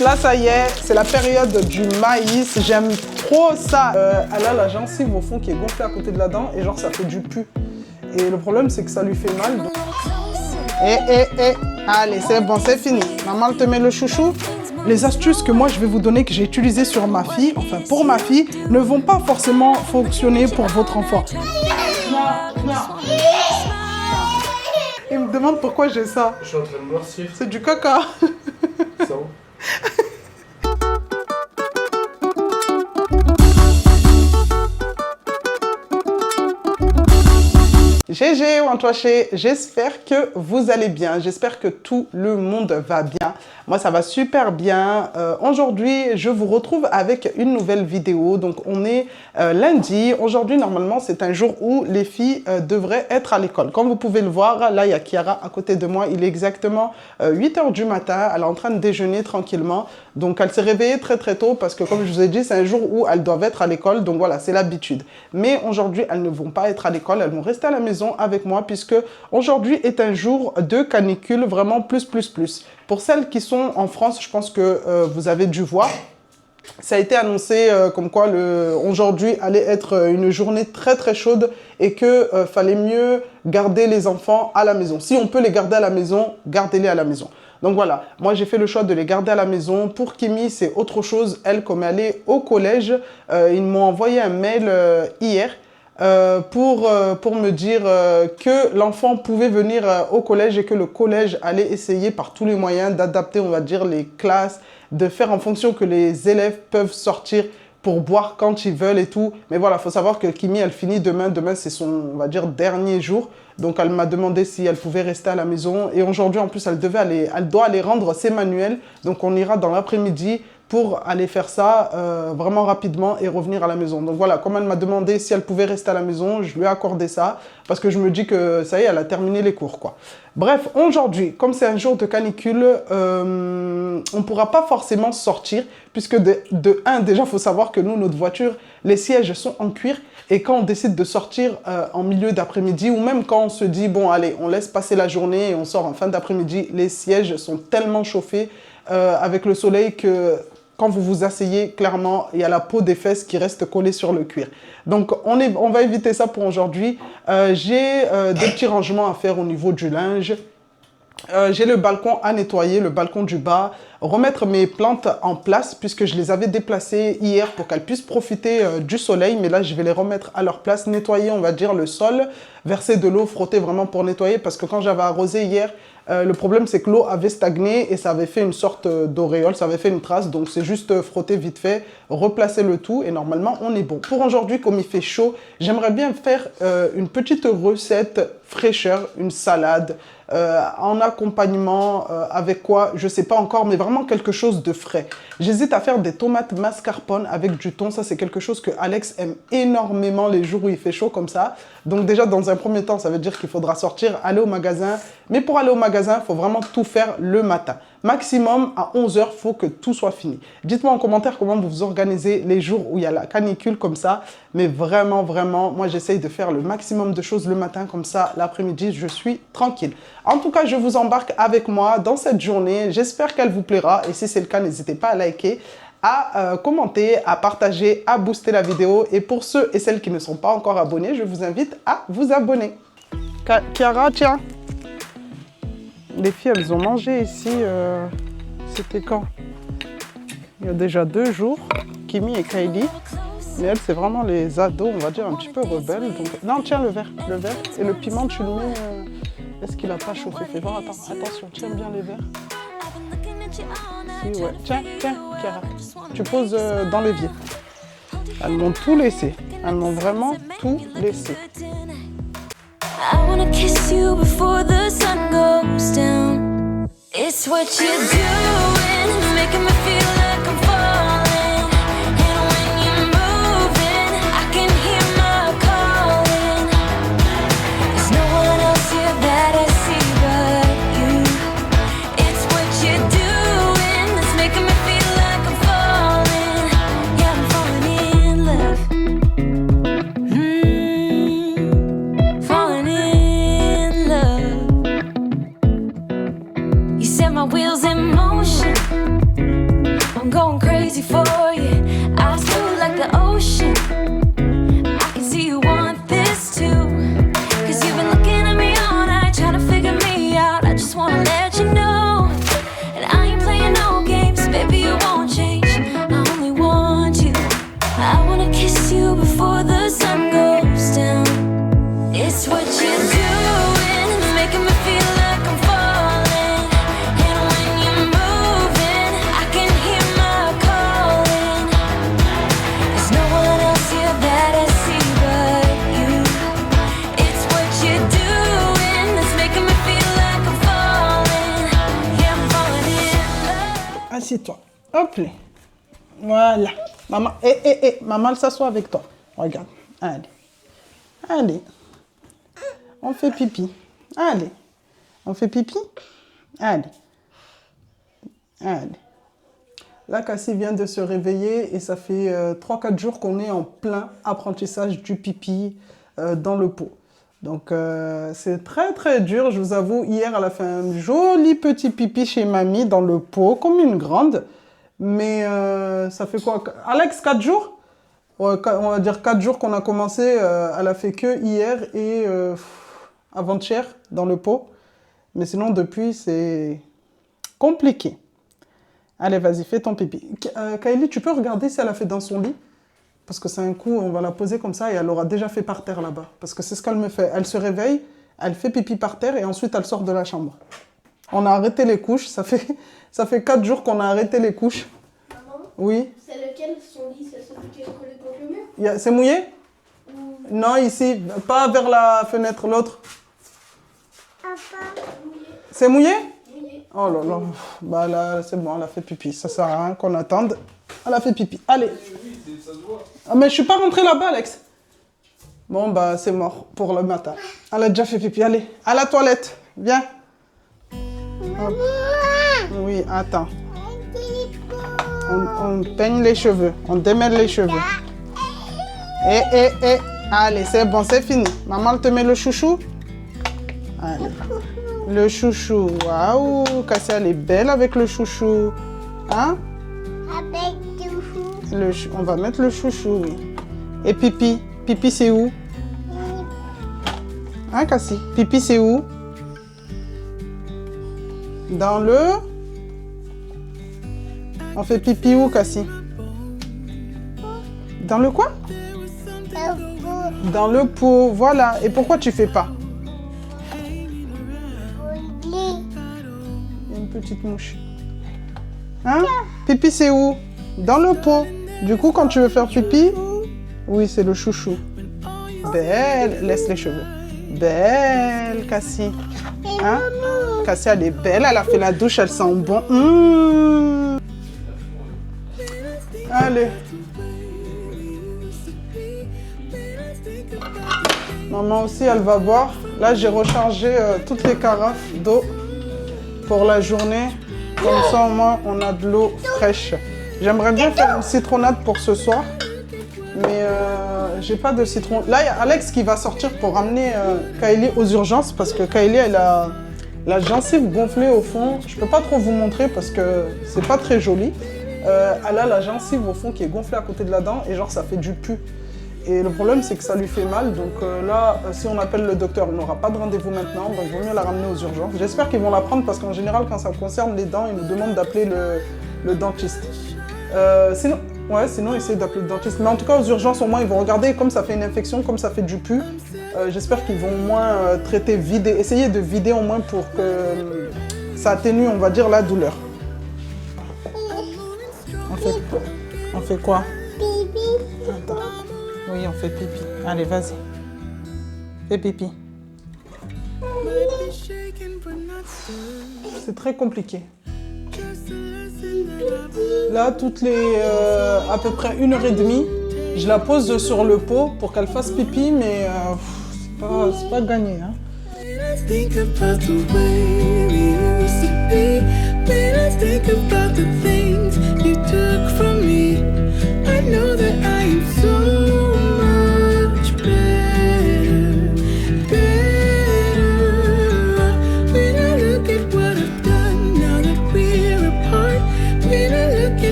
Là, ça y est, c'est la période du maïs. J'aime trop ça. Elle a la gencive au fond qui est gonflée à côté de la dent et genre ça fait du pu. Et le problème, c'est que ça lui fait mal. Donc... Allez, c'est bon, c'est fini. Maman, elle te met le chouchou. Les astuces que moi, je vais vous donner, que j'ai utilisées sur ma fille, enfin pour ma fille, ne vont pas forcément fonctionner pour votre enfant. Non. Il me demande pourquoi j'ai ça. Je suis en train de noircir. C'est du caca. Ça va. GG ou Antoché, j'espère que vous allez bien, j'espère que tout le monde va bien. Moi, ça va super bien. Aujourd'hui, je vous retrouve avec une nouvelle vidéo. Donc, on est lundi. Aujourd'hui, normalement, c'est un jour où les filles devraient être à l'école. Comme vous pouvez le voir, là, il y a Kiara à côté de moi. Il est exactement 8 h du matin. Elle est en train de déjeuner tranquillement. Donc, elle s'est réveillée très, très tôt parce que, comme je vous ai dit, c'est un jour où elles doivent être à l'école. Donc, voilà, c'est l'habitude. Mais aujourd'hui, elles ne vont pas être à l'école. Elles vont rester à la maison avec moi puisque aujourd'hui est un jour de canicule vraiment plus. Pour celles qui sont en France, je pense que vous avez dû voir. Ça a été annoncé comme quoi aujourd'hui allait être une journée très chaude et que fallait mieux garder les enfants à la maison. Si on peut les garder à la maison, gardez-les à la maison. Donc voilà, moi j'ai fait le choix de les garder à la maison. Pour Kimi, c'est autre chose. Elle, comme elle est au collège, ils m'ont envoyé un mail hier pour me dire que l'enfant pouvait venir au collège et que le collège allait essayer par tous les moyens d'adapter, on va dire, les classes, de faire en fonction que les élèves peuvent sortir pour boire quand ils veulent et tout. Mais voilà, il faut savoir que Kimi, elle finit demain. Demain, c'est son, on va dire, dernier jour. Donc, elle m'a demandé si elle pouvait rester à la maison. Et aujourd'hui, en plus, elle doit aller rendre ses manuels. Donc, on ira dans l'après-midi pour aller faire ça vraiment rapidement et revenir à la maison. Donc voilà, comme elle m'a demandé si elle pouvait rester à la maison, je lui ai accordé ça parce que je me dis que ça y est, elle a terminé les cours, quoi. Bref, aujourd'hui, comme c'est un jour de canicule, on ne pourra pas forcément sortir puisque de un, déjà, il faut savoir que nous, notre voiture, les sièges sont en cuir et quand on décide de sortir en milieu d'après-midi ou même quand on se dit, bon, allez, on laisse passer la journée et on sort en fin d'après-midi, les sièges sont tellement chauffés avec le soleil que... Quand vous vous asseyez, clairement, il y a la peau des fesses qui reste collée sur le cuir. Donc, on va éviter ça pour aujourd'hui. J'ai des petits rangements à faire au niveau du linge. J'ai le balcon à nettoyer, le balcon du bas, remettre mes plantes en place puisque je les avais déplacées hier pour qu'elles puissent profiter du soleil. Mais là, je vais les remettre à leur place, nettoyer, on va dire, le sol, verser de l'eau, frotter vraiment pour nettoyer parce que quand j'avais arrosé hier, le problème, c'est que l'eau avait stagné et ça avait fait une sorte d'auréole, ça avait fait une trace. Donc, c'est juste frotter vite fait, replacer le tout et normalement, on est bon. Pour aujourd'hui, comme il fait chaud, j'aimerais bien faire une petite recette fraîcheur, une salade en accompagnement avec quoi, je ne sais pas encore, mais vraiment quelque chose de frais. J'hésite à faire des tomates mascarpone avec du thon. Ça, c'est quelque chose que Alex aime énormément les jours où il fait chaud comme ça. Donc déjà, dans un premier temps, ça veut dire qu'il faudra sortir, aller au magasin. Mais pour aller au magasin, il faut vraiment tout faire le matin. Maximum, à 11 h, il faut que tout soit fini. Dites-moi en commentaire comment vous vous organisez les jours où il y a la canicule comme ça. Mais vraiment, moi, j'essaye de faire le maximum de choses le matin. Comme ça, l'après-midi, je suis tranquille. En tout cas, je vous embarque avec moi dans cette journée. J'espère qu'elle vous plaira. Et si c'est le cas, n'hésitez pas à liker, à commenter, à partager, à booster la vidéo. Et pour ceux et celles qui ne sont pas encore abonnés, je vous invite à vous abonner. Kiara, tiens. Les filles, elles ont mangé ici, c'était quand? Il y a déjà 2 jours, Kimi et Kylie. Mais elles, c'est vraiment les ados, on va dire, un petit peu rebelles. Donc... Non, tiens, le verre. Et le piment, tu le mets... Est-ce qu'il n'a pas chauffé? Fais voir, attention, tiens bien les verres. Si, ouais. Tiens, Kiara. Tu poses dans l'évier. Elles m'ont tout laissé. Elles m'ont vraiment tout laissé. I wanna kiss you before the sun goes down. It's what you're doing, making me feel like I'm falling. And when you're moving, I can hear my calling. There's no one else here that I see but you. It's what you're doing that's making me feel like I'm falling. Yeah, I'm falling in love. Falling in love. You set my wheels in motion. assis-toi. Hop là. Voilà. Maman, maman, elle s'assoit avec toi. Regarde. Allez. Allez. On fait pipi. Allez. On fait pipi. Allez. Allez. Là, Cassie vient de se réveiller et ça fait 3-4 jours qu'on est en plein apprentissage du pipi dans le pot. Donc, c'est très, très dur. Je vous avoue, hier, elle a fait un joli petit pipi chez mamie dans le pot, comme une grande. Mais ça fait quoi? Alex, 4 jours? Ouais, on va dire 4 jours qu'on a commencé. Elle a fait que hier et avant-hier dans le pot. Mais sinon, depuis, c'est compliqué. Allez, vas-y, fais ton pipi. Kylie, tu peux regarder si elle a fait dans son lit? Parce que c'est un coup, on va la poser comme ça et elle aura déjà fait par terre là-bas. Parce que c'est ce qu'elle me fait. Elle se réveille, elle fait pipi par terre et ensuite elle sort de la chambre. On a arrêté les couches. Ça fait 4 jours qu'on a arrêté les couches. Maman, Oui. c'est lequel son lit? C'est celui qui est collé contre le mur? C'est mouillé? Non, ici. Pas vers la fenêtre, l'autre. C'est mouillé? Oh là là, bah là c'est bon, elle a fait pipi, ça sert à rien qu'on attende. Elle a fait pipi, allez. Ah, mais je suis pas rentrée là-bas, Alex. Bon bah c'est mort pour le matin. Elle a déjà fait pipi, allez, à la toilette, viens. Hop. Oui, attends. On peigne les cheveux, on démêle les cheveux. Allez, c'est bon, c'est fini. Maman, elle te met le chouchou. Allez. Le chouchou, waouh, Cassie, elle est belle avec le chouchou. Hein? Avec du chou. On va mettre le chouchou, oui. Et pipi, pipi c'est où? Hein, Cassie? Pipi c'est où? Dans le... On fait pipi où, Cassie? Dans le quoi? Dans le pot, voilà. Et pourquoi tu fais pas? Petite mouche. Hein? Pipi, c'est où? Dans le pot. Du coup, quand tu veux faire pipi, oui, c'est le chouchou. Belle. Laisse les cheveux. Belle, Cassie. Hein? Cassie, elle est belle. Elle a fait la douche. Elle sent bon. Allez. Maman aussi, elle va boire. Là, j'ai rechargé toutes les carafes d'eau pour la journée, comme ça au moins on a de l'eau fraîche. J'aimerais bien faire une citronnade pour ce soir, mais j'ai pas de citron. Là il y a Alex qui va sortir pour ramener Kylie aux urgences parce que Kylie elle a la gencive gonflée au fond. Je peux pas trop vous montrer parce que c'est pas très joli. Elle a la gencive au fond qui est gonflée à côté de la dent et genre ça fait du pu. Et le problème, c'est que ça lui fait mal. Donc là, si on appelle le docteur, on n'aura pas de rendez-vous maintenant. Donc, il vaut mieux la ramener aux urgences. J'espère qu'ils vont la prendre parce qu'en général, quand ça concerne les dents, ils nous demandent d'appeler le dentiste. Sinon, essayez d'appeler le dentiste. Mais en tout cas, aux urgences, au moins, ils vont regarder. Comme ça fait une infection, comme ça fait du pu, j'espère qu'ils vont au moins traiter, vider. Essayer de vider au moins pour que ça atténue, on va dire, la douleur. On fait quoi? Attends. Oui, on fait pipi. Allez, vas-y. Fais pipi. C'est très compliqué. Là, toutes les à peu près 1h30, je la pose sur le pot pour qu'elle fasse pipi, mais c'est pas gagné. Hein.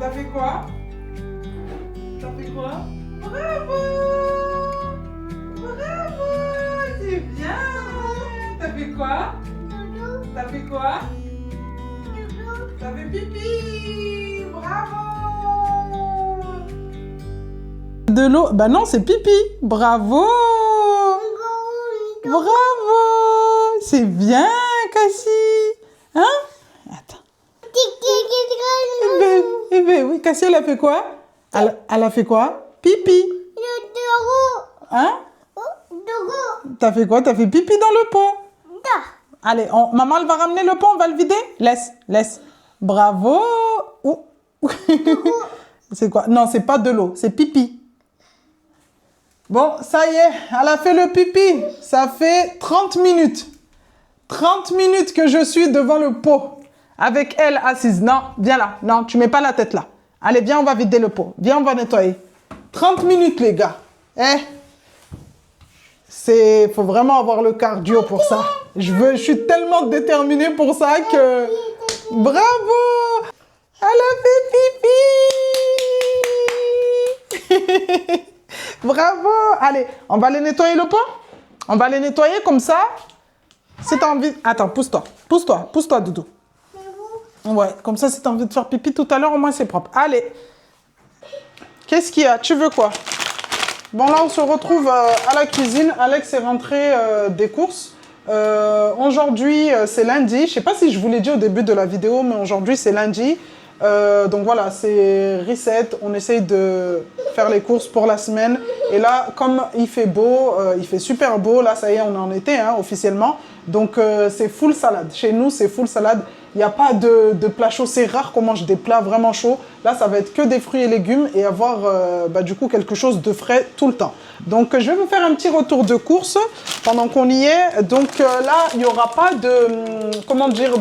T'as fait quoi? T'as fait quoi? Bravo! Bravo! C'est bien! T'as fait quoi? T'as fait quoi? T'as fait pipi! Bravo! De l'eau? Bah non, c'est pipi! Bravo! Bravo! C'est bien, Cassie! Hein? Attends. Eh ben, oui, Cassie, elle a fait quoi? Elle a fait quoi? Pipi. Hein? T'as fait quoi? T'as fait pipi dans le pot? Allez, maman, elle va ramener le pot, on va le vider? Laisse. Bravo. Ouh. C'est quoi? Non, c'est pas de l'eau, c'est pipi. Bon, ça y est, elle a fait le pipi. Ça fait 30 minutes. 30 minutes que je suis devant le pot. Avec elle assise. Non, viens là. Non, tu mets pas la tête là. Allez, viens, on va vider le pot. Viens, on va nettoyer. 30 minutes, les gars. Faut vraiment avoir le cardio pour ça. Je suis tellement déterminée pour ça que... Bravo! Elle a fait pipi! Bravo! Allez, on va aller nettoyer le pot? On va aller nettoyer comme ça. Si t'as envie... Attends, pousse-toi. Pousse-toi, Doudou. Ouais, comme ça, si t'as envie de faire pipi tout à l'heure, au moins c'est propre. Allez. Qu'est-ce qu'il y a? Tu veux quoi? Bon, là, on se retrouve à la cuisine. Alex est rentré des courses. Aujourd'hui, c'est lundi. Je sais pas si je vous l'ai dit au début de la vidéo, mais aujourd'hui, c'est lundi. Donc voilà, c'est reset. On essaye de faire les courses pour la semaine. Et là, comme il fait beau, il fait super beau. Là, ça y est, on est en été, hein, officiellement. Donc, c'est full salade. Chez nous, c'est full salade. Il n'y a pas de plat chaud. C'est rare qu'on mange des plats vraiment chauds. Là, ça va être que des fruits et légumes et avoir du coup quelque chose de frais tout le temps. Donc, je vais vous faire un petit retour de course pendant qu'on y est. Donc là, il n'y aura pas de, comment dire,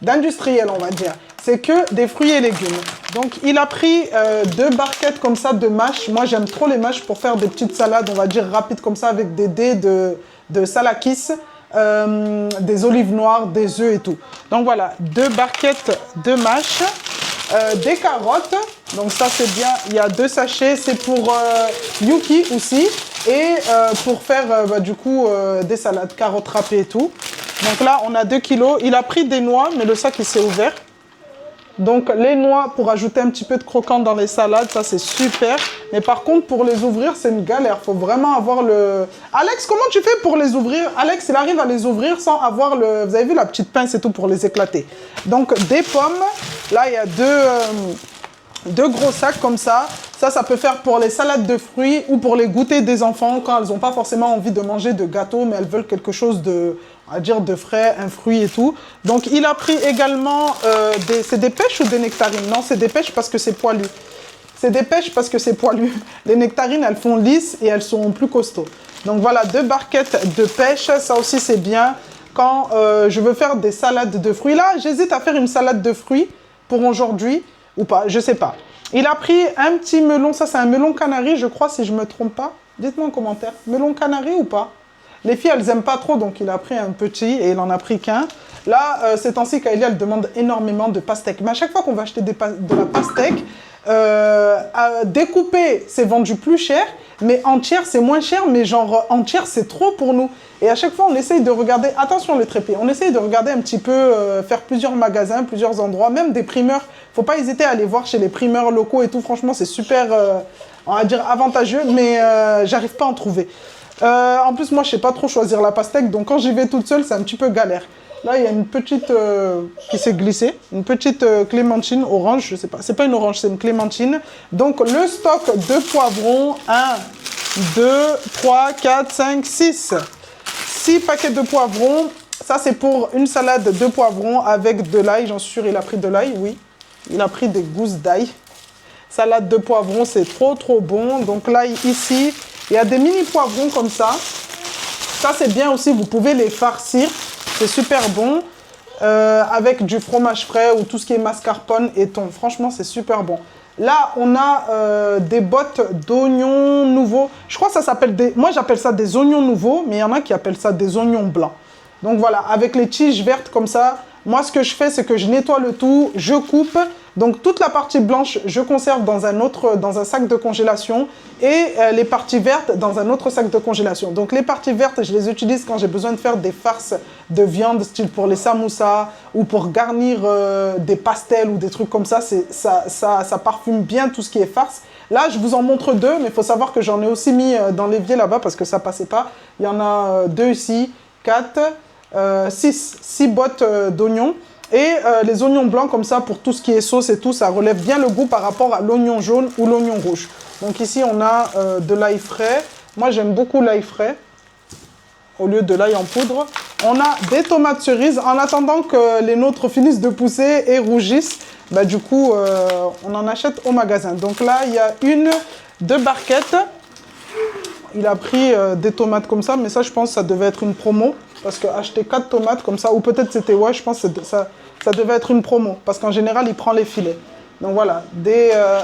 d'industriel, on va dire. C'est que des fruits et légumes. Donc, il a pris 2 barquettes comme ça de mâches. Moi, j'aime trop les mâches pour faire des petites salades, on va dire, rapides comme ça avec des dés de salakis. Des olives noires, des œufs et tout. Donc voilà, 2 barquettes de mâches, des carottes. Donc ça c'est bien, il y a 2 sachets, c'est pour Yuki aussi. Et pour faire du coup des salades, carottes râpées et tout. Donc là on a 2 kilos. Il a pris des noix, mais le sac il s'est ouvert. Donc les noix pour ajouter un petit peu de croquant dans les salades, ça c'est super. Mais par contre pour les ouvrir c'est une galère, faut vraiment avoir le... Alex, comment tu fais pour les ouvrir? Alex, il arrive à les ouvrir sans avoir le... Vous avez vu la petite pince et tout pour les éclater. Donc des pommes, là il y a 2 gros sacs comme ça. Ça peut faire pour les salades de fruits ou pour les goûters des enfants quand elles n'ont pas forcément envie de manger de gâteau, mais elles veulent quelque chose de, on va dire, de frais, un fruit et tout. Donc, il a pris également c'est des pêches ou des nectarines? Non, c'est des pêches parce que c'est poilu. C'est des pêches parce que c'est poilu. Les nectarines, elles font lisses et elles sont plus costauds. Donc, voilà, 2 barquettes de pêche. Ça aussi, c'est bien quand je veux faire des salades de fruits. Là, j'hésite à faire une salade de fruits pour aujourd'hui ou pas, je sais pas. Il a pris un petit melon, ça c'est un melon canari, je crois, si je me trompe pas. Dites-moi en commentaire, melon canari ou pas? Les filles, elles aiment pas trop, donc il a pris un petit et il en a pris qu'un. Là, ces temps-ci, Kaelia, elle demande énormément de pastèques. Mais à chaque fois qu'on va acheter de la pastèque, découpée, c'est vendu plus cher, mais entière, c'est moins cher, mais genre entière, c'est trop pour nous. Et à chaque fois, on essaye de regarder, attention les trépés, on essaye de regarder un petit peu, faire plusieurs magasins, plusieurs endroits, même des primeurs. Faut pas hésiter à aller voir chez les primeurs locaux et tout. Franchement, c'est super, on va dire, avantageux, mais j'arrive pas à en trouver. En plus, moi, je sais pas trop choisir la pastèque, donc quand j'y vais toute seule, c'est un petit peu galère. Là, il y a une petite qui s'est glissée, une petite clémentine orange, je sais pas, c'est pas une orange, c'est une clémentine. Donc, le stock de poivrons, 1, 2, 3, 4, 5, 6. 6 paquets de poivrons. Ça, c'est pour une salade de poivrons avec de l'ail. J'en suis sûre, il a pris de l'ail, oui. Il a pris des gousses d'ail. Salade de poivrons, c'est trop, trop bon. Donc là, ici, il y a des mini poivrons comme ça. Ça, c'est bien aussi, vous pouvez les farcir. C'est super bon. Avec du fromage frais ou tout ce qui est mascarpone et thon. Franchement, c'est super bon. Là, on a des bottes d'oignons nouveaux. Je crois que ça s'appelle des... Moi, j'appelle ça des oignons nouveaux, mais il y en a qui appellent ça des oignons blancs. Donc voilà, avec les tiges vertes comme ça, moi, ce que je fais, c'est que je nettoie le tout, je coupe. Donc, toute la partie blanche, je conserve dans un sac de congélation et les parties vertes dans un autre sac de congélation. Donc, les parties vertes, je les utilise quand j'ai besoin de faire des farces de viande, style pour les samoussas ou pour garnir des pastels ou des trucs comme ça. Ça parfume bien tout ce qui est farce. Là, je vous en montre 2, mais il faut savoir que j'en ai aussi mis dans l'évier là-bas parce que ça passait pas. Il y en a 2 ici, 4, 6 bottes d'oignons. Et les oignons blancs comme ça pour tout ce qui est sauce et tout, ça relève bien le goût par rapport à l'oignon jaune ou l'oignon rouge. Donc ici on a de l'ail frais. Moi j'aime beaucoup l'ail frais au lieu de l'ail en poudre. On a des tomates cerises. En attendant que les nôtres finissent de pousser et rougissent, bah, du coup on en achète au magasin. Donc là il y a 2 barquettes. Il a pris des tomates comme ça, mais ça je pense que ça devait être une promo. Parce que acheter 4 tomates comme ça, ou peut-être c'était, ouais, je pense que ça devait être une promo. Parce qu'en général, il prend les filets. Donc voilà,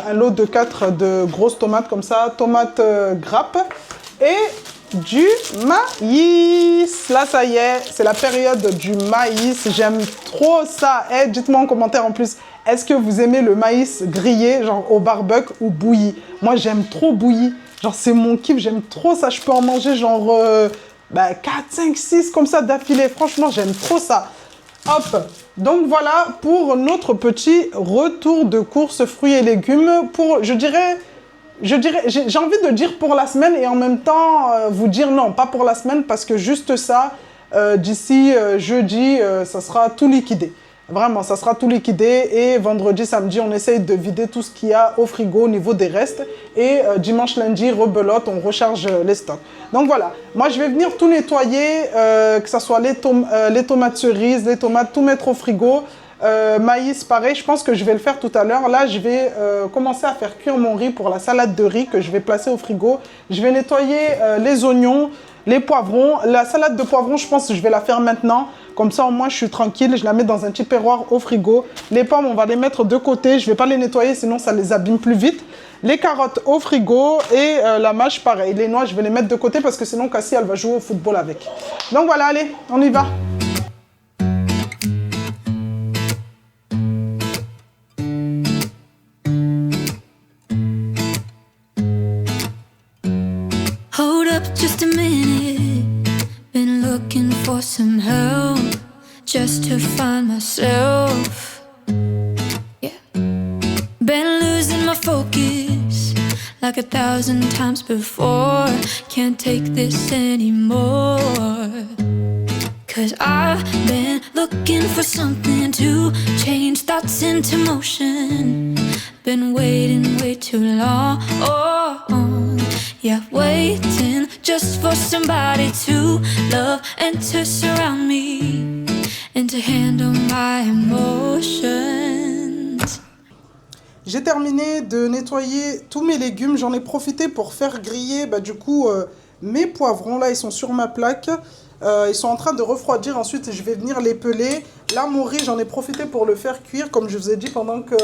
un lot de 4 de grosses tomates comme ça, tomates grappes et du maïs. Là, ça y est, c'est la période du maïs. J'aime trop ça. Eh, dites-moi en commentaire en plus, est-ce que vous aimez le maïs grillé, genre au barbecue ou bouilli? Moi, j'aime trop bouilli. Genre, c'est mon kiff, j'aime trop ça. Je peux en manger genre 4, 5, 6 comme ça d'affilée. Franchement, j'aime trop ça. Hop. Donc voilà pour notre petit retour de course fruits et légumes. Pour, j'ai envie de dire pour la semaine et en même temps vous dire non, pas pour la semaine parce que juste ça, d'ici jeudi, ça sera tout liquidé. Vraiment, ça sera tout liquidé et vendredi, samedi, on essaye de vider tout ce qu'il y a au frigo au niveau des restes. Et dimanche, lundi, rebelote, on recharge les stocks. Donc voilà, moi je vais venir tout nettoyer, que ce soit les tomates cerises, les tomates, tout mettre au frigo. Maïs, pareil, je pense que je vais le faire tout à l'heure. Là, je vais commencer à faire cuire mon riz pour la salade de riz que je vais placer au frigo. Je vais nettoyer les oignons, les poivrons. La salade de poivrons, je pense que je vais la faire maintenant. Comme ça, au moins, je suis tranquille. Je la mets dans un petit perroir au frigo. Les pommes, on va les mettre de côté. Je ne vais pas les nettoyer, sinon ça les abîme plus vite. Les carottes au frigo et la mâche, pareil. Les noix, je vais les mettre de côté parce que sinon, Cassie, elle va jouer au football avec. Donc voilà, allez, on y va. Hold up just a minute. Been looking for some help just to find myself. Yeah. Been losing my focus like 1,000 times before. Can't take this anymore. 'Cause I've been looking for something to change thoughts into motion. Been waiting way too long. Yeah, waiting just for somebody to love and to surround me and to handle my emotions. J'ai terminé de nettoyer tous mes légumes. J'en ai profité pour faire griller du coup mes poivrons. Là, ils sont sur ma plaque. Ils sont en train de refroidir. Ensuite, je vais venir les peler. Là, mon riz, j'en ai profité pour le faire cuire, comme je vous ai dit, pendant que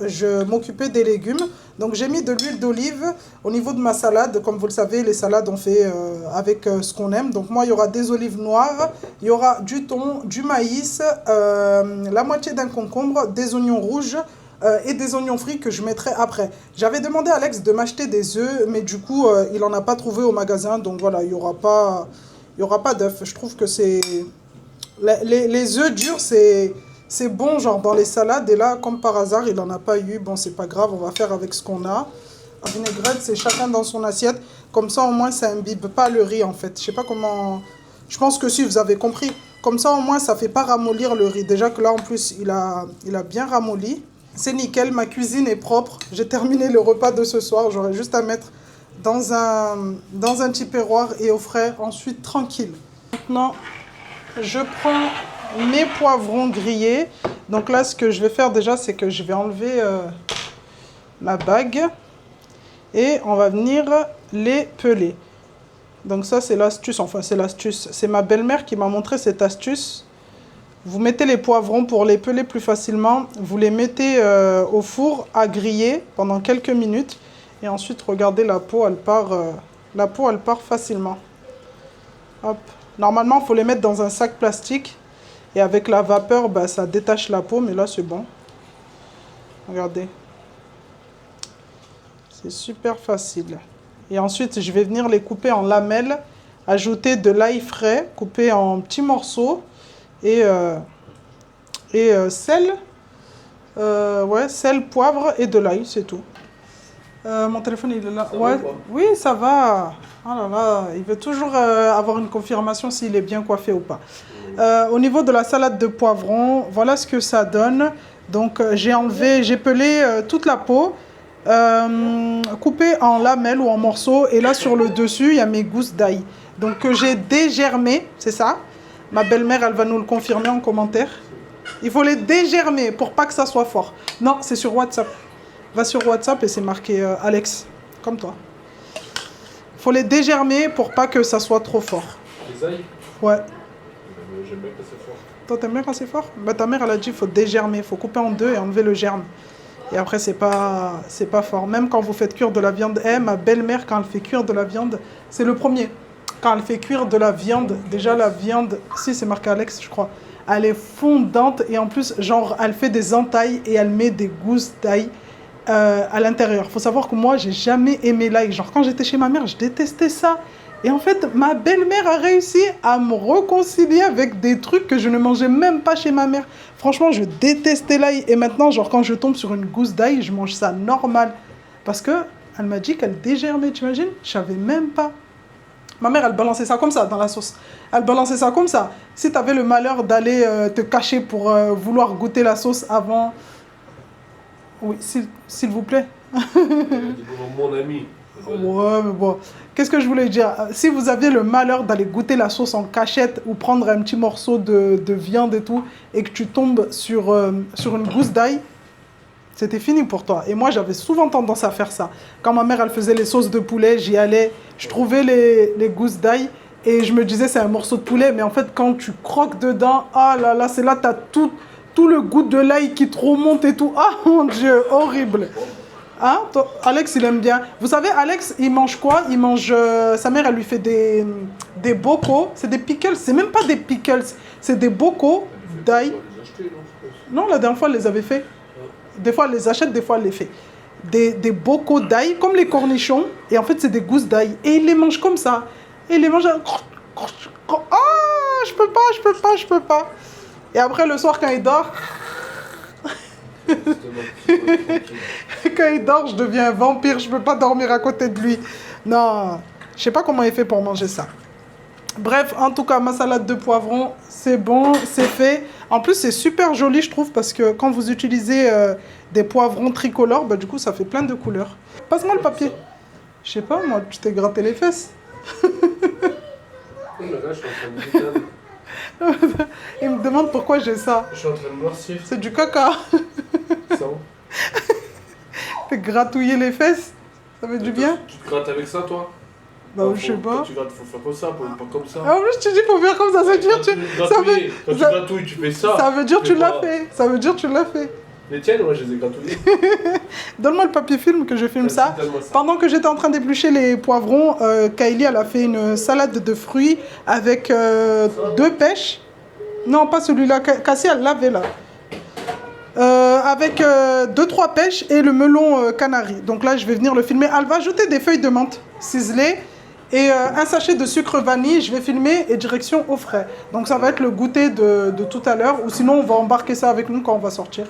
je m'occupais des légumes. Donc, j'ai mis de l'huile d'olive au niveau de ma salade. Comme vous le savez, les salades, on fait avec ce qu'on aime. Donc, moi, il y aura des olives noires, il y aura du thon, du maïs, la moitié d'un concombre, des oignons rouges et des oignons frits que je mettrai après. J'avais demandé à Alex de m'acheter des œufs, mais du coup, il n'en a pas trouvé au magasin. Donc, voilà, il n'y aura pas d'œufs. Je trouve que c'est... Les œufs durs, c'est bon, genre dans les salades. Et là, comme par hasard, il n'en a pas eu. Bon, c'est pas grave, on va faire avec ce qu'on a. La vinaigrette, c'est chacun dans son assiette. Comme ça, au moins, ça imbibe pas le riz, en fait. Je sais pas comment... Je pense que si, vous avez compris. Comme ça, au moins, ça fait pas ramollir le riz. Déjà que là, en plus, il a bien ramolli. C'est nickel, ma cuisine est propre. J'ai terminé le repas de ce soir. J'aurais juste à mettre dans un petit perroir et au frais, ensuite tranquille. Maintenant, je prends mes poivrons grillés. Donc là, ce que je vais faire déjà, c'est que je vais enlever ma bague et on va venir les peler. Donc ça, c'est l'astuce, enfin c'est l'astuce. C'est ma belle-mère qui m'a montré cette astuce. Vous mettez les poivrons pour les peler plus facilement. Vous les mettez au four à griller pendant quelques minutes. Et ensuite, regardez, la peau, elle part facilement. Hop. Normalement, il faut les mettre dans un sac plastique. Et avec la vapeur, ça détache la peau. Mais là, c'est bon. Regardez. C'est super facile. Et ensuite, je vais venir les couper en lamelles. Ajouter de l'ail frais, coupé en petits morceaux. Et sel. Sel, poivre et de l'ail, c'est tout. Mon téléphone, il est là. Ouais. Oui, ça va. Oh là là, il veut toujours avoir une confirmation s'il est bien coiffé ou pas. Au niveau de la salade de poivrons, voilà ce que ça donne. Donc j'ai pelé toute la peau, coupée en lamelles ou en morceaux. Et là sur le dessus, il y a mes gousses d'ail. Donc que j'ai dégermé, c'est ça. Ma belle-mère, elle va nous le confirmer en commentaire. Il faut les dégermer pour pas que ça soit fort. Non, c'est sur WhatsApp. Va sur WhatsApp et c'est marqué Alex, comme toi. Il faut les dégermer pour pas que ça soit trop fort. Les ails? Ouais. J'aime bien quand c'est fort. Toi, t'aimes bien quand c'est fort? Bah, ta mère, elle a dit qu'il faut dégermer. Il faut couper en deux et enlever le germe. Et après, c'est pas fort. Même quand vous faites cuire de la viande. Ma belle-mère, quand elle fait cuire de la viande, c'est le premier. Quand elle fait cuire de la viande, déjà la viande, si c'est marqué Alex, je crois, elle est fondante et en plus, genre, elle fait des entailles et elle met des gousses d'ail à l'intérieur. Faut savoir que moi, j'ai jamais aimé l'ail. Genre, quand j'étais chez ma mère, je détestais ça. Et en fait, ma belle-mère a réussi à me réconcilier avec des trucs que je ne mangeais même pas chez ma mère. Franchement, je détestais l'ail. Et maintenant, genre, quand je tombe sur une gousse d'ail, je mange ça normal. Parce que elle m'a dit qu'elle dégermait, tu imagines? Je savais même pas. Ma mère, elle balançait ça comme ça dans la sauce. Elle balançait ça comme ça. Si tu avais le malheur d'aller te cacher pour vouloir goûter la sauce avant... Oui, s'il vous plaît. Mon ami. Ouais, mais bon. Qu'est-ce que je voulais dire? Si vous aviez le malheur d'aller goûter la sauce en cachette ou prendre un petit morceau de viande et tout, et que tu tombes sur une gousse d'ail, c'était fini pour toi. Et moi, j'avais souvent tendance à faire ça. Quand ma mère, elle faisait les sauces de poulet, j'y allais, je trouvais les gousses d'ail et je me disais, c'est un morceau de poulet. Mais en fait, quand tu croques dedans, ah là là, c'est là, tu as tout le goût de l'ail qui te remonte et tout. Ah mon Dieu, horrible. Hein? Alex, il aime bien. Vous savez, Alex, il mange quoi? Il mange... sa mère, elle lui fait des bocaux. C'est des pickles. C'est même pas des pickles. C'est des bocaux d'ail. Non, la dernière fois, elle les avait fait. Des fois, elle les achète, des fois, elle les fait. Des bocaux d'ail, comme les cornichons. Et en fait, c'est des gousses d'ail. Et il les mange comme ça. Et il les mange... Ah, je peux pas. Et après, le soir, quand il dort... Quand il dort, je deviens un vampire. Je peux pas dormir à côté de lui. Non, je sais pas comment il fait pour manger ça. Bref, en tout cas, ma salade de poivrons, c'est bon, c'est fait. En plus, c'est super joli, je trouve, parce que quand vous utilisez des poivrons tricolores, bah, du coup, ça fait plein de couleurs. Passe-moi le papier. Je sais pas, moi, tu t'es gratté les fesses. Il me demande pourquoi j'ai ça. Je suis en train de noircir. C'est du caca. Ça. T'es gratouiller les fesses. Ça fait du bien. Tu te grattes avec ça, toi? Bah, je sais pas. Quand tu grattes, faut faire comme ça, pas comme ça. Ah, en plus, tu dis faut faire comme ça. Ça veut dire Quand tu gratouilles, tu fais ça. Ça veut dire tu l'as fait. Ça veut dire tu l'as fait. Les tiennes, ouais, je les ai gratouillées. Donne-moi le papier film que je filme ça. Pendant que j'étais en train d'éplucher les poivrons, Kylie, elle a fait une salade de fruits avec 2 pêches. Non, pas celui-là. Cassie, elle l'avait là. Avec 2-3 pêches et le melon canari. Donc là, je vais venir le filmer. Elle va ajouter des feuilles de menthe ciselées et un sachet de sucre vanille. Je vais filmer et direction au frais. Donc ça va être le goûter de tout à l'heure. Ou sinon, on va embarquer ça avec nous quand on va sortir.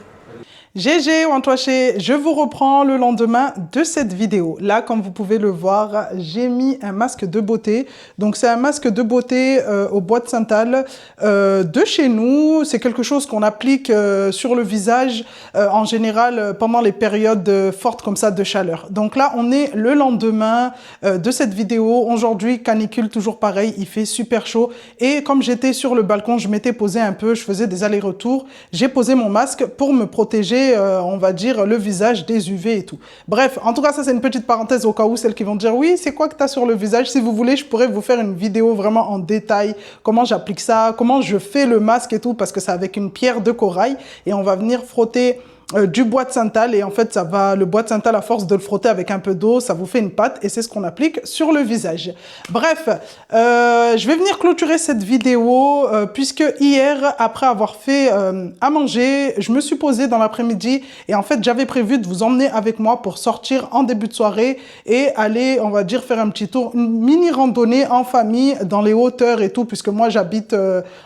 GG Wantoaché, je vous reprends le lendemain de cette vidéo. Là, comme vous pouvez le voir, j'ai mis un masque de beauté. Donc, c'est un masque de beauté au bois de Santal de chez nous. C'est quelque chose qu'on applique sur le visage en général pendant les périodes fortes comme ça de chaleur. Donc là, on est le lendemain de cette vidéo. Aujourd'hui, canicule, toujours pareil, il fait super chaud. Et comme j'étais sur le balcon, je m'étais posé un peu, je faisais des allers-retours. J'ai posé mon masque pour me protéger on va dire, le visage des UV et tout. Bref, en tout cas, ça, c'est une petite parenthèse au cas où celles qui vont dire, oui, c'est quoi que tu as sur le visage? Si vous voulez, je pourrais vous faire une vidéo vraiment en détail, comment j'applique ça, comment je fais le masque et tout, parce que c'est avec une pierre de corail et on va venir frotter du bois de Santal et en fait ça va, le bois de Santal à force de le frotter avec un peu d'eau, ça vous fait une pâte et c'est ce qu'on applique sur le visage. Bref, je vais venir clôturer cette vidéo puisque hier, après avoir fait à manger, je me suis posée dans l'après-midi et en fait j'avais prévu de vous emmener avec moi pour sortir en début de soirée et aller, on va dire, faire un petit tour, une mini randonnée en famille dans les hauteurs et tout, puisque moi j'habite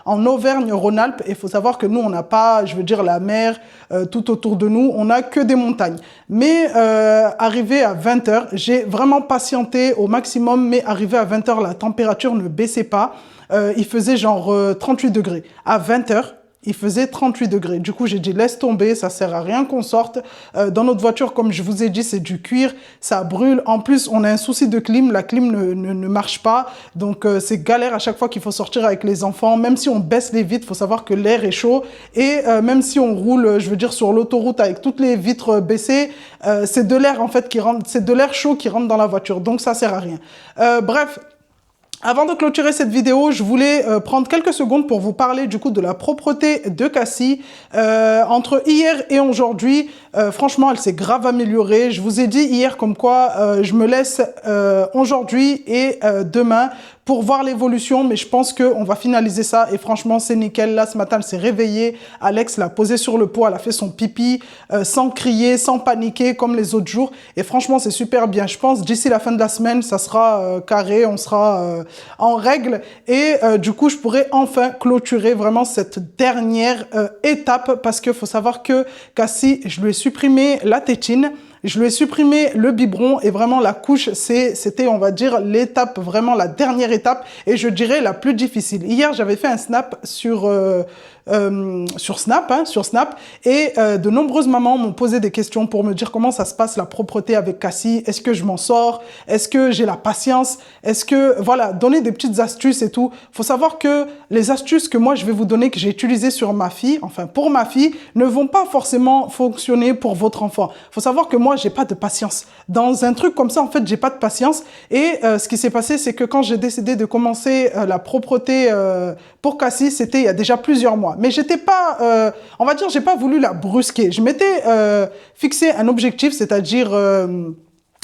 en Auvergne-Rhône-Alpes et il faut savoir que nous on n'a pas, je veux dire, la mer tout autour de nous, on n'a que des montagnes. Mais arrivé à 20h, j'ai vraiment patienté au maximum, mais arrivé à 20h, la température ne baissait pas. il faisait genre 38 degrés. À 20 h, il faisait 38 degrés. Du coup, j'ai dit, laisse tomber, ça sert à rien qu'on sorte. Dans notre voiture, comme je vous ai dit, c'est du cuir, ça brûle. En plus, on a un souci de clim, la clim ne marche pas. Donc, c'est galère à chaque fois qu'il faut sortir avec les enfants. Même si on baisse les vitres, il faut savoir que l'air est chaud. Et même si on roule, je veux dire, sur l'autoroute avec toutes les vitres baissées, c'est de l'air, en fait, qui rentre, c'est de l'air chaud qui rentre dans la voiture. Donc, ça sert à rien. Bref. Avant de clôturer cette vidéo, je voulais prendre quelques secondes pour vous parler du coup de la propreté de Cassie. Entre hier et aujourd'hui, franchement, elle s'est grave améliorée. Je vous ai dit hier comme quoi je me laisse aujourd'hui et demain pour voir l'évolution, mais je pense qu'on va finaliser ça et franchement, c'est nickel. Là, ce matin, elle s'est réveillée. Alex l'a posée sur le pot, elle a fait son pipi sans crier, sans paniquer comme les autres jours. Et franchement, c'est super bien. Je pense d'ici la fin de la semaine, ça sera carré, on sera en règle. Et du coup, je pourrai enfin clôturer vraiment cette dernière étape parce qu'il faut savoir que Cassie, je lui ai supprimé la tétine. Je lui ai supprimé le biberon et vraiment la couche, c'était, on va dire, l'étape, vraiment la dernière étape et je dirais la plus difficile. Hier, j'avais fait un snap sur Snap et de nombreuses mamans m'ont posé des questions pour me dire comment ça se passe la propreté avec Cassie, est-ce que je m'en sors, est-ce que j'ai la patience, est-ce que, voilà, donner des petites astuces et tout. Faut savoir que les astuces que moi je vais vous donner, que j'ai utilisées sur ma fille, enfin pour ma fille, ne vont pas forcément fonctionner pour votre enfant. Faut savoir que moi j'ai pas de patience. Dans un truc comme ça, en fait, j'ai pas de patience et ce qui s'est passé, c'est que quand j'ai décidé de commencer la propreté pour Cassie, c'était il y a déjà plusieurs mois. Mais j'étais pas, on va dire, j'ai pas voulu la brusquer. Je m'étais fixé un objectif, c'est-à-dire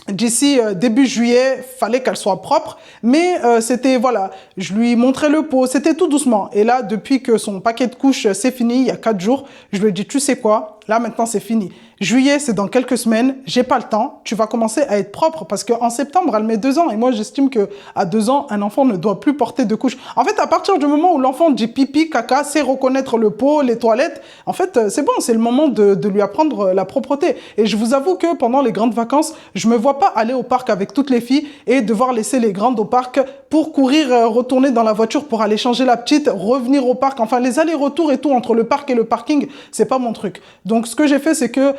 d'ici début juillet, fallait qu'elle soit propre, mais c'était, voilà, je lui montrais le pot, c'était tout doucement. Et là, depuis que son paquet de couches c'est fini, il y a 4 jours, je lui ai dit, tu sais quoi, là maintenant c'est fini. Juillet, c'est dans quelques semaines, j'ai pas le temps, tu vas commencer à être propre parce qu'en septembre, elle met 2 ans et moi j'estime que à 2 ans, un enfant ne doit plus porter de couches. En fait, à partir du moment où l'enfant dit pipi, caca, sait reconnaître le pot, les toilettes, en fait, c'est bon, c'est le moment de lui apprendre la propreté. Et je vous avoue que pendant les grandes vacances, je me vois pas aller au parc avec toutes les filles et devoir laisser les grandes au parc pour courir, retourner dans la voiture pour aller changer la petite, revenir au parc. Enfin, les allers-retours et tout entre le parc et le parking, c'est pas mon truc. Donc, ce que j'ai fait, c'est que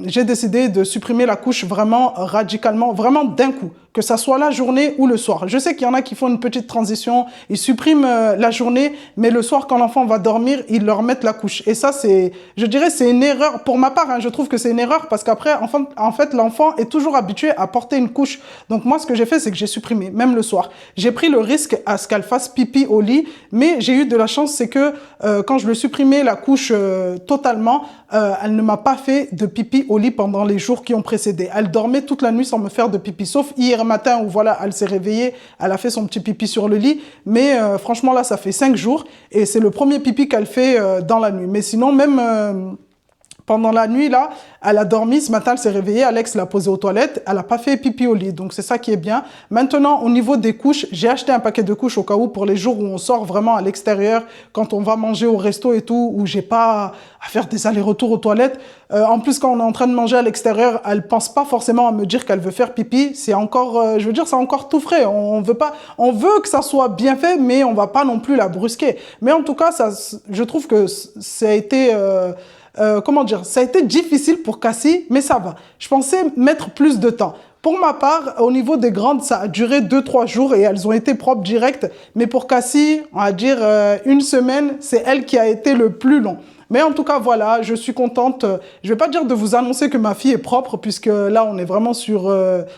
j'ai décidé de supprimer la couche vraiment radicalement, vraiment d'un coup, que ça soit la journée ou le soir. Je sais qu'il y en a qui font une petite transition, ils suppriment la journée, mais le soir, quand l'enfant va dormir, ils leur mettent la couche. Et ça, c'est, je dirais, c'est une erreur. Pour ma part, hein, je trouve que c'est une erreur parce qu'après, en fait, l'enfant est toujours habitué à porter une couche. Donc moi, ce que j'ai fait, c'est que j'ai supprimé, même le soir. J'ai pris le risque à ce qu'elle fasse pipi au lit, mais j'ai eu de la chance, c'est que quand je lui ai supprimé la couche totalement, elle ne m'a pas fait de pipi au lit pendant les jours qui ont précédé. Elle dormait toute la nuit sans me faire de pipi, sauf hier matin où voilà, elle s'est réveillée, elle a fait son petit pipi sur le lit, mais franchement là, ça fait 5 jours et c'est le premier pipi qu'elle fait dans la nuit. Mais sinon, même pendant la nuit, là, elle a dormi. Ce matin, elle s'est réveillée. Alex l'a posée aux toilettes. Elle n'a pas fait pipi au lit. Donc, c'est ça qui est bien. Maintenant, au niveau des couches, j'ai acheté un paquet de couches au cas où pour les jours où on sort vraiment à l'extérieur, quand on va manger au resto et tout, où j'ai pas à faire des allers-retours aux toilettes. En plus, quand on est en train de manger à l'extérieur, elle pense pas forcément à me dire qu'elle veut faire pipi. C'est encore, je veux dire, c'est encore tout frais. On veut que ça soit bien fait, mais on va pas non plus la brusquer. Mais en tout cas, ça, je trouve que ça a été... comment dire, ça a été difficile pour Cassie, mais ça va. Je pensais mettre plus de temps. Pour ma part, au niveau des grandes, ça a duré 2-3 jours et elles ont été propres direct. Mais pour Cassie, on va dire 1 semaine, c'est elle qui a été le plus long. Mais en tout cas, voilà, je suis contente. Je vais pas dire de vous annoncer que ma fille est propre, puisque là, on est vraiment sur...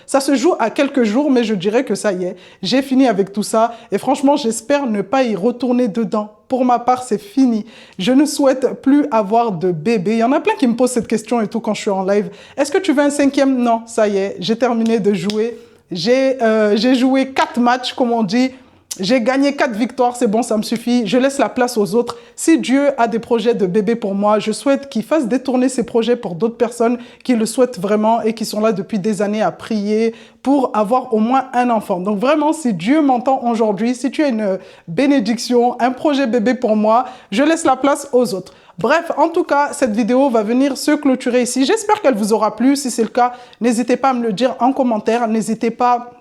ça se joue à quelques jours, mais je dirais que ça y est. J'ai fini avec tout ça. Et franchement, j'espère ne pas y retourner dedans. Pour ma part, c'est fini. Je ne souhaite plus avoir de bébé. Il y en a plein qui me posent cette question et tout quand je suis en live. Est-ce que tu veux un 5e? Non, ça y est. J'ai terminé de jouer. J'ai joué 4 matchs, comme on dit. J'ai gagné 4 victoires, c'est bon, ça me suffit. Je laisse la place aux autres. Si Dieu a des projets de bébé pour moi, je souhaite qu'il fasse détourner ces projets pour d'autres personnes qui le souhaitent vraiment et qui sont là depuis des années à prier pour avoir au moins un enfant. Donc vraiment, si Dieu m'entend aujourd'hui, si tu as une bénédiction, un projet bébé pour moi, je laisse la place aux autres. Bref, en tout cas, cette vidéo va venir se clôturer ici. J'espère qu'elle vous aura plu. Si c'est le cas, n'hésitez pas à me le dire en commentaire. N'hésitez pas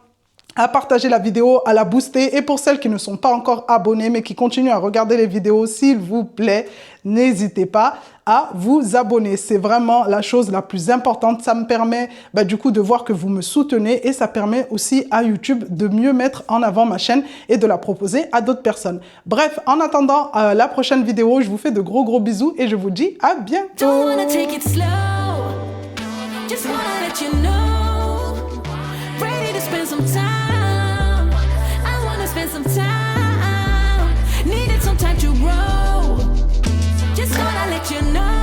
à partager la vidéo, à la booster. Et pour celles qui ne sont pas encore abonnées, mais qui continuent à regarder les vidéos, s'il vous plaît, n'hésitez pas à vous abonner. C'est vraiment la chose la plus importante. Ça me permet du coup de voir que vous me soutenez et ça permet aussi à YouTube de mieux mettre en avant ma chaîne et de la proposer à d'autres personnes. Bref, en attendant la prochaine vidéo, je vous fais de gros bisous et je vous dis à bientôt. Some time, needed some time to grow. Just wanna let you know.